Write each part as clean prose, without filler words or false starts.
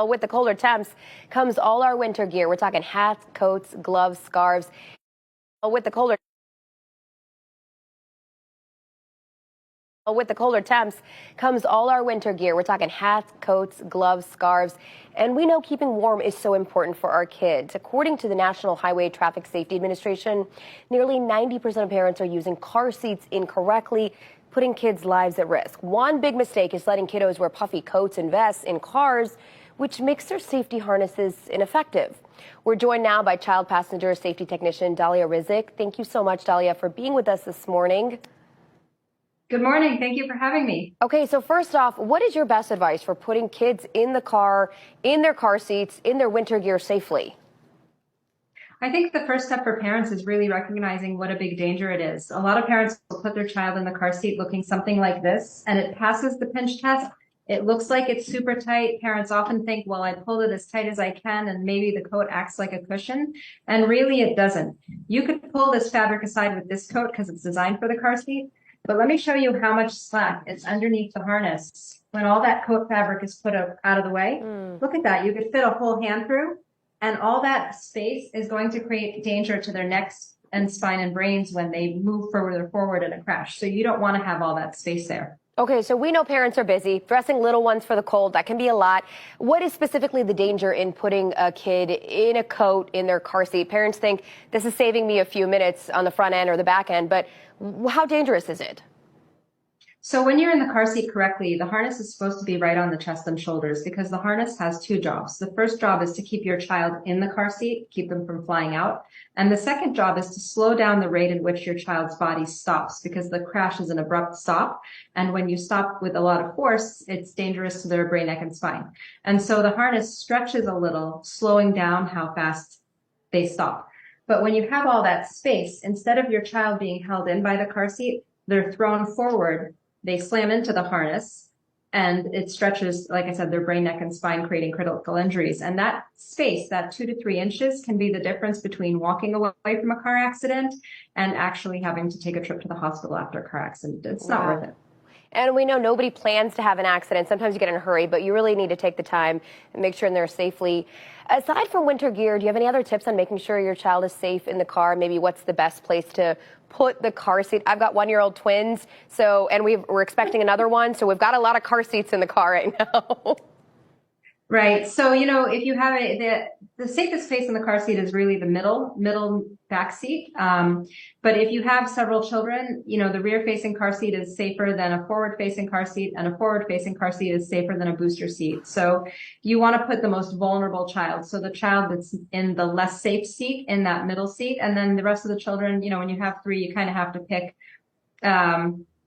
With the colder temps comes all our winter gear. We're talking hats, coats, gloves, scarves. With the colder temps comes all our winter gear. We're talking hats, coats, gloves, scarves. And we know keeping warm is so important for our kids. According to the National Highway Traffic Safety Administration, nearly 90% of parents are using car seats incorrectly, putting kids' lives at risk. One big mistake is letting kiddos wear puffy coats and vests in cars, which makes their safety harnesses ineffective. We're joined now by child passenger safety technician Dalia Rizik. Thank you so much, Dalia, for being with us this morning. Good morning. Thank you for having me. Okay, so first off, what is your best advice for putting kids in the car, in their car seats, in their winter gear safely? I think the first step for parents is really recognizing what a big danger it is. A lot of parents will put their child in the car seat looking something like this, and it passes the pinch test. It looks like it's super tight. Parents often think, well, I pulled it as tight as I can, and maybe the coat acts like a cushion. And really, it doesn't. You could pull this fabric aside with this coat because it's designed for the car seat. But let me show you how much slack is underneath the harness. When all that coat fabric is put out of the way, look at that. You could fit a whole hand through, and all that space is going to create danger to their necks and spine and brains when they move further forward in a crash. So you don't want to have all that space there. Okay, so we know parents are busy dressing little ones for the cold. That can be a lot. What is specifically the danger in putting a kid in a coat in their car seat? Parents think this is saving me a few minutes on the front end or the back end, but how dangerous is it? So when you're in the car seat correctly, the harness is supposed to be right on the chest and shoulders because the harness has two jobs. The first job is to keep your child in the car seat, keep them from flying out. And the second job is to slow down the rate in which your child's body stops because the crash is an abrupt stop. And when you stop with a lot of force, it's dangerous to their brain, neck, and spine. And so the harness stretches a little, slowing down how fast they stop. But when you have all that space, instead of your child being held in by the car seat, they're thrown forward. They slam into the harness and it stretches, like I said, their brain, neck, and spine, creating critical injuries. And that space, that 2 to 3 inches, can be the difference between walking away from a car accident and actually having to take a trip to the hospital after a car accident. It's not worth it. And we know nobody plans to have an accident. Sometimes you get in a hurry, but you really need to take the time and make sure they're safely. Aside from winter gear, do you have any other tips on making sure your child is safe in the car? Maybe what's the best place to put the car seat? I've got 1-year-old twins, and we're expecting another one, so we've got a lot of car seats in the car right now. Right. So, if you have the safest space in the car seat is really the middle back seat. But if you have several children, the rear facing car seat is safer than a forward facing car seat, and a forward facing car seat is safer than a booster seat. So you want to put the most vulnerable child. So the child that's in the less safe seat in that middle seat. And then the rest of the children, when you have 3, you kind of have to pick,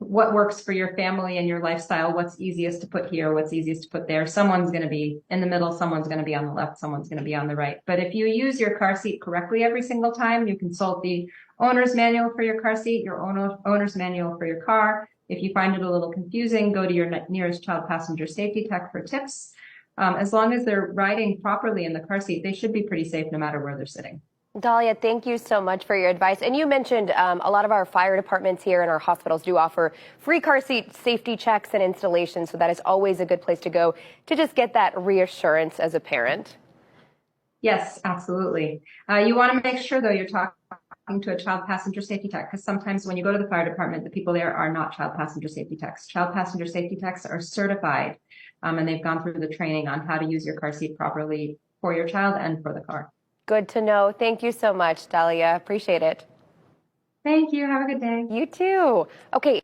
what works for your family and your lifestyle, what's easiest to put here, what's easiest to put there. Someone's going to be in the middle, someone's going to be on the left, someone's going to be on the right. But if you use your car seat correctly every single time, you consult the owner's manual for your car seat, your owner's manual for your car. If you find it a little confusing, go to your nearest child passenger safety tech for tips. As long as they're riding properly in the car seat, they should be pretty safe no matter where they're sitting. Dalia, thank you so much for your advice. And you mentioned a lot of our fire departments here and our hospitals do offer free car seat safety checks and installations. So that is always a good place to go to just get that reassurance as a parent. Yes, absolutely. You want to make sure, though, you're talking to a child passenger safety tech, because sometimes when you go to the fire department, the people there are not child passenger safety techs. Child passenger safety techs are certified, and they've gone through the training on how to use your car seat properly for your child and for the car. Good to know. Thank you so much, Dalia. Appreciate it. Thank you. Have a good day. You too. Okay.